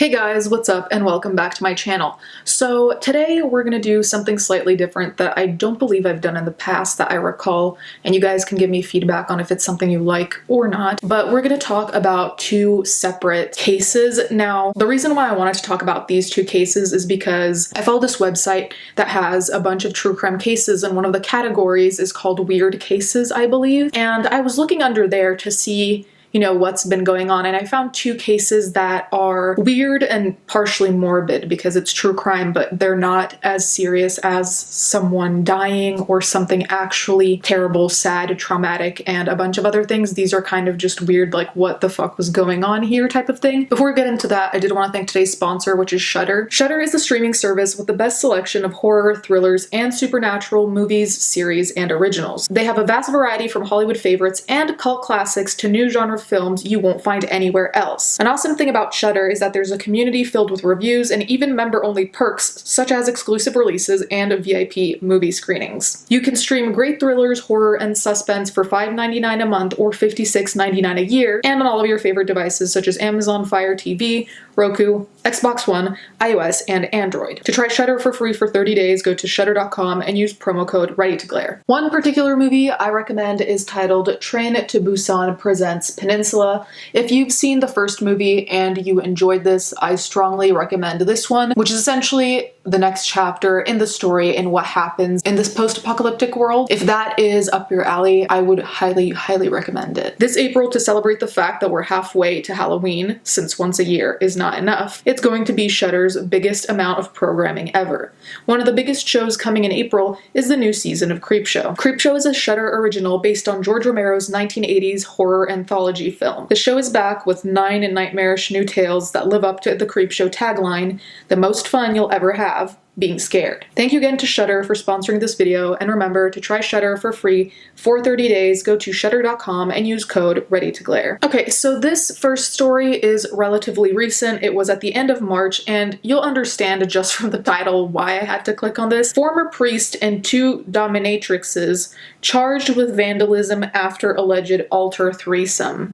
Hey guys, what's up and welcome back to my channel. So today we're going to do something slightly different that I don't believe I've done in the past that I recall, and you guys can give me feedback on if it's something you like or not. But we're going to talk about two separate cases. Now, the reason why I wanted to talk about these two cases is because I follow this website that has a bunch of true crime cases, and one of the categories is called weird cases, I believe. And I was looking under there to see what's been going on, and I found two cases that are weird and partially morbid because it's true crime, but they're not as serious as someone dying or something actually terrible, sad, traumatic, and a bunch of other things. These are kind of just weird, like what the fuck was going on here type of thing. Before we get into that, I did want to thank today's sponsor, which is Shudder. Shudder is the streaming service with the best selection of horror, thrillers, and supernatural movies, series, and originals. They have a vast variety from Hollywood favorites and cult classics to new genre films you won't find anywhere else. An awesome thing about Shudder is that there's a community filled with reviews and even member-only perks such as exclusive releases and VIP movie screenings. You can stream great thrillers, horror, and suspense for $5.99 a month or $56.99 a year, and on all of your favorite devices such as Amazon Fire TV, Roku, Xbox One, iOS, and Android. To try Shudder for free for 30 days, go to shudder.com and use promo code ReadyToGlare. One particular movie I recommend is titled Train to Busan Presents Peninsula. If you've seen the first movie and you enjoyed this, I strongly recommend this one, which is essentially the next chapter in the story and what happens in this post-apocalyptic world. If that is up your alley, I would highly, highly recommend it. This April, to celebrate the fact that we're halfway to Halloween, since once a year is not enough, it's going to be Shudder's biggest amount of programming ever. One of the biggest shows coming in April is the new season of Creepshow. Creepshow is a Shudder original based on George Romero's 1980s horror anthology film. The show is back with 9 nightmarish new tales that live up to the Creepshow tagline, the most fun you'll ever have being scared. Thank you again to Shudder for sponsoring this video, and remember to try Shudder for free for 30 days. Go to shudder.com and use code ReadyToGlare. Okay, so this first story is relatively recent. It was at the end of March, and you'll understand just from the title why I had to click on this. Former priest and 2 dominatrixes charged with vandalism after alleged altar threesome.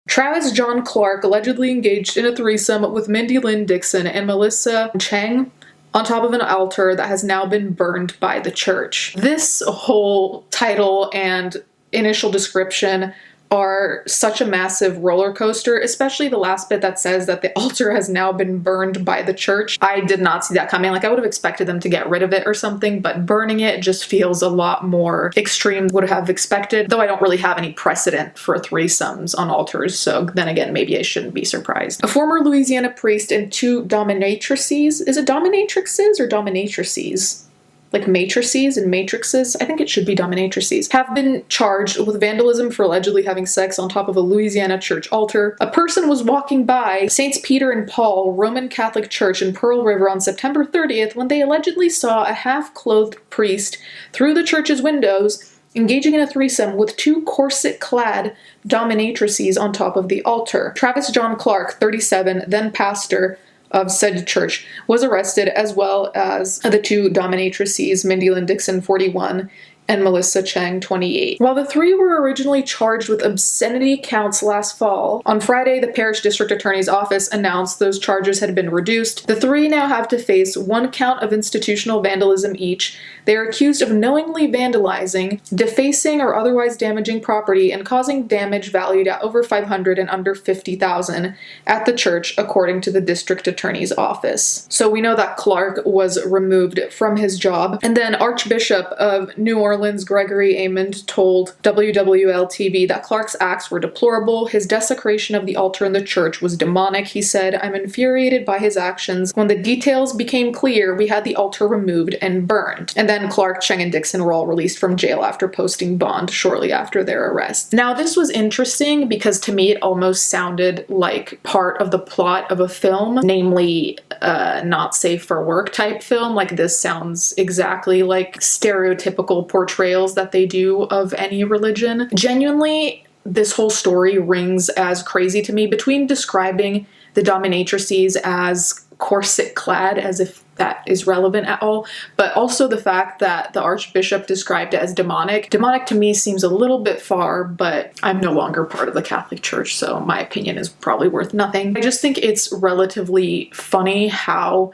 Travis John Clark allegedly engaged in a threesome with Mindy Lynn Dixon and Melissa Cheng on top of an altar that has now been burned by the church. This whole title and initial description are such a massive roller coaster, especially the last bit that says that the altar has now been burned by the church. I did not see that coming. Like, I would have expected them to get rid of it or something, but burning it just feels a lot more extreme than would have expected, though I don't really have any precedent for threesomes on altars, so then again, maybe I shouldn't be surprised. A former Louisiana priest and 2 dominatrices, is it dominatrixes or dominatrices? Like matrices and matrixes, I think it should be dominatrices, have been charged with vandalism for allegedly having sex on top of a Louisiana church altar. A person was walking by Saints Peter and Paul Roman Catholic Church in Pearl River on September 30th when they allegedly saw a half-clothed priest through the church's windows engaging in a threesome with 2 corset-clad dominatrices on top of the altar. Travis John Clark, 37, then pastor of said church, was arrested, as well as the 2 dominatrices, Mindy Lynn Dixon, 41, and Melissa Cheng, 28. While the 3 were originally charged with obscenity counts last fall, on Friday, the parish district attorney's office announced those charges had been reduced. The 3 now have to face 1 count of institutional vandalism each. They are accused of knowingly vandalizing, defacing or otherwise damaging property, and causing damage valued at over $500 and under $50,000 at the church, according to the district attorney's office. So we know that Clark was removed from his job. And then Archbishop of New Orleans Gregory Amond told WWL-TV that Clark's acts were deplorable. His desecration of the altar in the church was demonic. He said, "I'm infuriated by his actions. When the details became clear, we had the altar removed and burned." And then Clark, Cheng, and Dixon were all released from jail after posting bond shortly after their arrest. Now, this was interesting because to me it almost sounded like part of the plot of a film, namely not safe for work type film. Like, this sounds exactly like stereotypical portrayals that they do of any religion. Genuinely, this whole story rings as crazy to me. Between describing the dominatrices as corset clad, as if that is relevant at all, but also the fact that the Archbishop described it as demonic. Demonic to me seems a little bit far, but I'm no longer part of the Catholic Church, so my opinion is probably worth nothing. I just think it's relatively funny how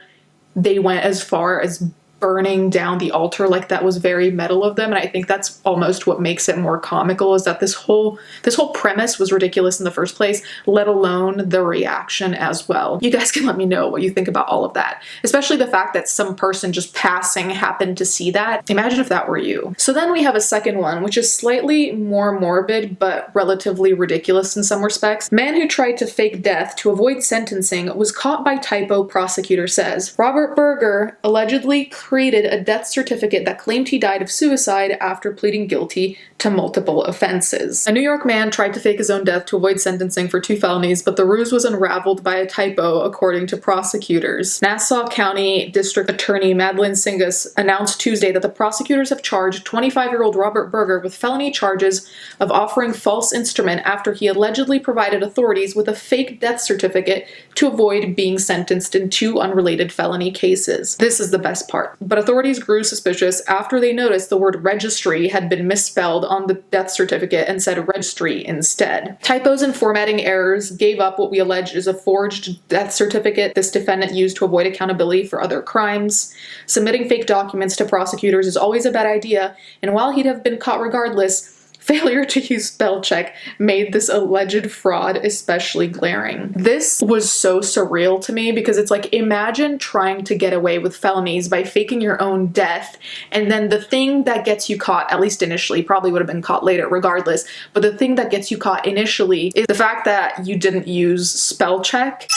they went as far as burning down the altar. Like, that was very metal of them, and I think that's almost what makes it more comical, is that this whole premise was ridiculous in the first place, let alone the reaction as well. You guys can let me know what you think about all of that, especially the fact that some person just passing happened to see that. Imagine if that were you. So then we have a second one, which is slightly more morbid but relatively ridiculous in some respects. Man who tried to fake death to avoid sentencing was caught by typo, prosecutor says. Robert Berger allegedly created a death certificate that claimed he died of suicide after pleading guilty to multiple offenses. A New York man tried to fake his own death to avoid sentencing for 2 felonies, but the ruse was unraveled by a typo, according to prosecutors. Nassau County District Attorney Madeleine Singas announced Tuesday that the prosecutors have charged 25-year-old Robert Berger with felony charges of offering false instrument after he allegedly provided authorities with a fake death certificate to avoid being sentenced in 2 unrelated felony cases. This is the best part. But authorities grew suspicious after they noticed the word registry had been misspelled on the death certificate and said registry instead. Typos and formatting errors gave up what we allege is a forged death certificate this defendant used to avoid accountability for other crimes. Submitting fake documents to prosecutors is always a bad idea, and while he'd have been caught regardless, failure to use spell check made this alleged fraud especially glaring. This was so surreal to me because it's like, imagine trying to get away with felonies by faking your own death, and then the thing that gets you caught, at least initially, probably would have been caught later regardless, but the thing that gets you caught initially is the fact that you didn't use spell check.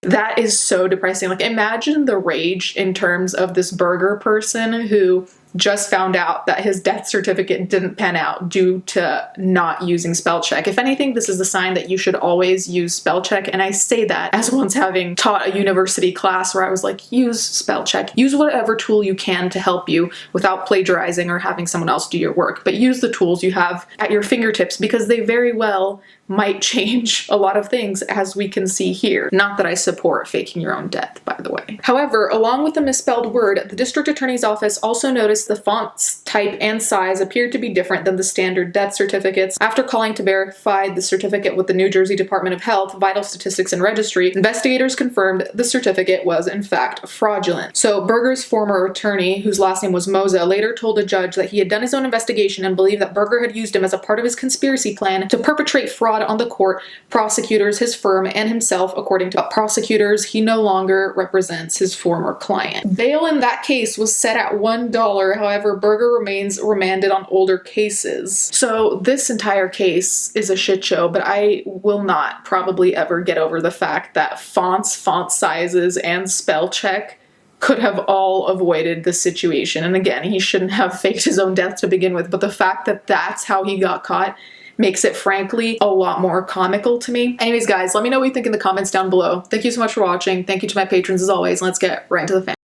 That is so depressing. Like, imagine the rage in terms of this Berger person who just found out that his death certificate didn't pan out due to not using spell check. If anything, this is a sign that you should always use spell check, and I say that as once having taught a university class where I was like, use spell check. Use whatever tool you can to help you without plagiarizing or having someone else do your work, but use the tools you have at your fingertips because they very well might change a lot of things, as we can see here. Not that I support faking your own death, by the way. However, along with the misspelled word, the district attorney's office also noticed the font's type and size appeared to be different than the standard death certificates. After calling to verify the certificate with the New Jersey Department of Health, Vital Statistics and Registry, investigators confirmed the certificate was in fact fraudulent. So Berger's former attorney, whose last name was Moza, later told a judge that he had done his own investigation and believed that Berger had used him as a part of his conspiracy plan to perpetrate fraud on the court, prosecutors, his firm, and himself. According to prosecutors, he no longer represents his former client. Bail in that case was set at $1. However, Berger remains remanded on older cases. So this entire case is a shit show, but I will not probably ever get over the fact that fonts, font sizes, and spell check could have all avoided the situation. And again, he shouldn't have faked his own death to begin with, but the fact that that's how he got caught makes it, frankly, a lot more comical to me. Anyways, guys, let me know what you think in the comments down below. Thank you so much for watching. Thank you to my patrons as always. Let's get right into the fan